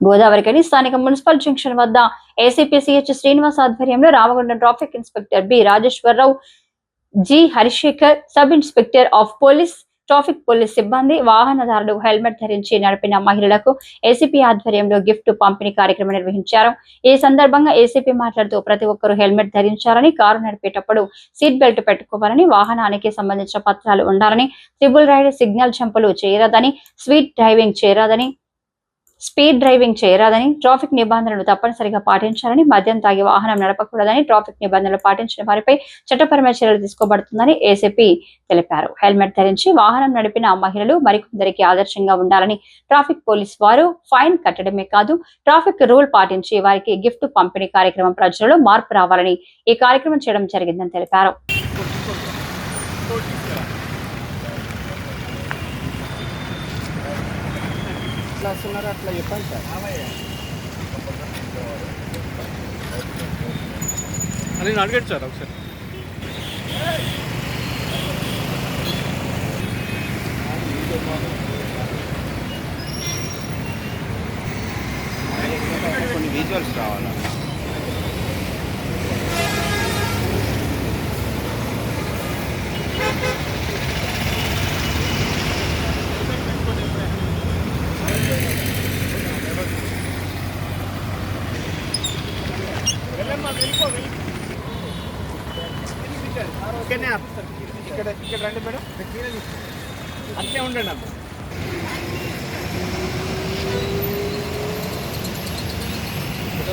గోదావరికని స్థానిక municipal junction వద్ద ACP CH Srinivas ఆధ్వర్యంలో Ramagundam traffic inspector B Rajeswara Rao, G Harishekar, sub inspector of police, traffic police సిబ్బంది, వాహనదారులు హెల్మెట్ ధరించి నడిపిన మహిళలకు ఏసీపీ ఆధ్వర్యంలో గిఫ్ట్ పంపిణీ కార్యక్రమం నిర్వహించారు. ఈ సందర్భంగా ఏసీపీ మాట్లాడుతూ ప్రతి ఒక్కరూ హెల్మెట్ ధరించాలని, కారు నడిపేటప్పుడు సీట్ బెల్ట్ పెట్టుకోవాలని, వాహనానికి సంబంధించిన పత్రాలు ఉండాలని, ట్రిబుల్ రైడ్, సిగ్నల్ జంపులు చేయరాదని, స్పీడ్ డ్రైవింగ్ చేయరాదని, ట్రాఫిక్ నిబంధనలు తప్పనిసరిగా పాటించాలని, మద్యం తాగి వాహనం నడపకూడదని, ట్రాఫిక్ నిబంధనలు పాటించిన వారిపై చట్టపరమైన చర్యలు తీసుకోబడుతుందని ఏసీపీ తెలిపారు. హెల్మెట్ ధరించి వాహనం నడిపిన మహిళలు మరికొందరికి ఆదర్శంగా ఉండాలని, ట్రాఫిక్ పోలీస్ వారు ఫైన్ కట్టడమే కాదు, ట్రాఫిక్ రూల్ పాటించి వారికి గిఫ్ట్ పంపిణీ కార్యక్రమం ప్రజలలో మార్పు రావాలని ఈ కార్యక్రమం చేయడం జరిగిందని తెలిపారు. అట్లా చెప్పండి సార్. అది అడగండి సార్ ఒకసారి. కొన్ని విజువల్స్ రావాలా? ఇక్కడ రండి మేడం, అట్లే ఉండండి అమ్మ.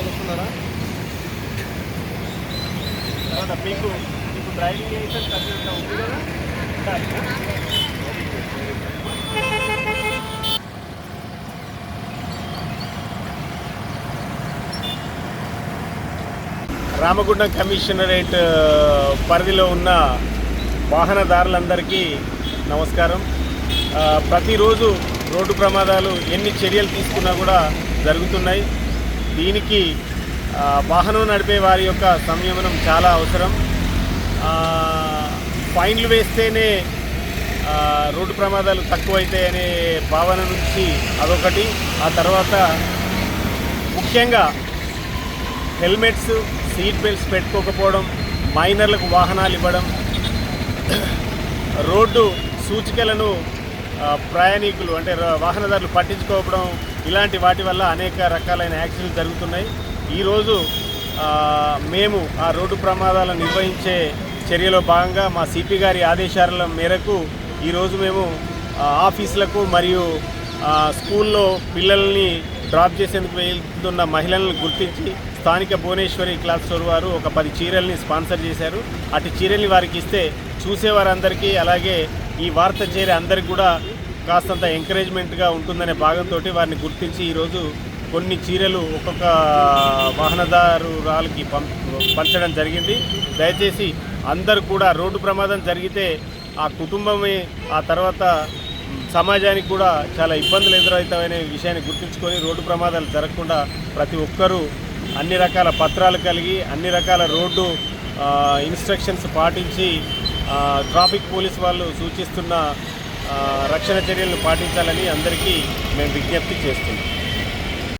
వస్తున్నారా? తర్వాత మీకు డ్రైవింగ్ లైసెన్స్ ఖచ్చితంగా ఉంది కదా? రామగుండం కమిషనరేట్ పరిధిలో ఉన్న వాహనదారులందరికీ నమస్కారం. ప్రతిరోజు రోడ్డు ప్రమాదాలు ఎన్ని చర్యలు తీసుకున్నా కూడా జరుగుతున్నాయి. దీనికి వాహనం నడిపే వారి యొక్క సంయమనం చాలా అవసరం. ఫైన్లు వేస్తేనే రోడ్డు ప్రమాదాలు తక్కువైతాయనే భావన నుంచి అదొకటి. ఆ తర్వాత ముఖ్యంగా హెల్మెట్స్, సీట్ బెల్ట్స్ పెట్టుకోకపోవడం, మైనర్లకు వాహనాలు ఇవ్వడం, రోడ్డు సూచికలను ప్రయాణికులు అంటే వాహనదారులు పట్టించుకోవడం, ఇలాంటి వాటి వల్ల అనేక రకాలైన యాక్సిడెంట్లు జరుగుతున్నాయి. ఈరోజు మేము ఆ రోడ్డు ప్రమాదాలను నిర్వహించే చర్యలో భాగంగా మా సిపి గారి ఆదేశాల మేరకు ఈరోజు మేము ఆఫీసులకు మరియు స్కూల్లో పిల్లల్ని డ్రాప్ చేసేందుకు వెళ్తున్న మహిళలను గుర్తించి స్థానిక భువనేశ్వరి క్లాత్ స్టోర్ వారు ఒక 10 చీరల్ని స్పాన్సర్ చేశారు. అటు చీరల్ని వారికి ఇస్తే చూసేవారందరికీ అలాగే ఈ వార్త చేరే అందరికి కూడా కాస్తంత ఎంకరేజ్మెంట్గా ఉంటుందనే భాగంతో వారిని గుర్తించి ఈరోజు కొన్ని చీరలు ఒక్కొక్క వాహనదారురాలకి పంచడం జరిగింది. దయచేసి అందరూ కూడా రోడ్డు ప్రమాదం జరిగితే ఆ కుటుంబమే ఆ తర్వాత సమాజానికి కూడా చాలా ఇబ్బందులు ఎదురవుతాయనే విషయాన్ని గుర్తుంచుకొని రోడ్డు ప్రమాదాలు జరగకుండా ప్రతి ఒక్కరూ అన్ని రకాల పత్రాలు కలిగి అన్ని రకాల రోడ్డు ఇన్స్ట్రక్షన్స్ పాటించి ట్రాఫిక్ పోలీస్ వాళ్ళు సూచిస్తున్న రక్షణ చర్యలను పాటించాలని అందరికీ మేము విజ్ఞప్తి చేస్తున్నాం.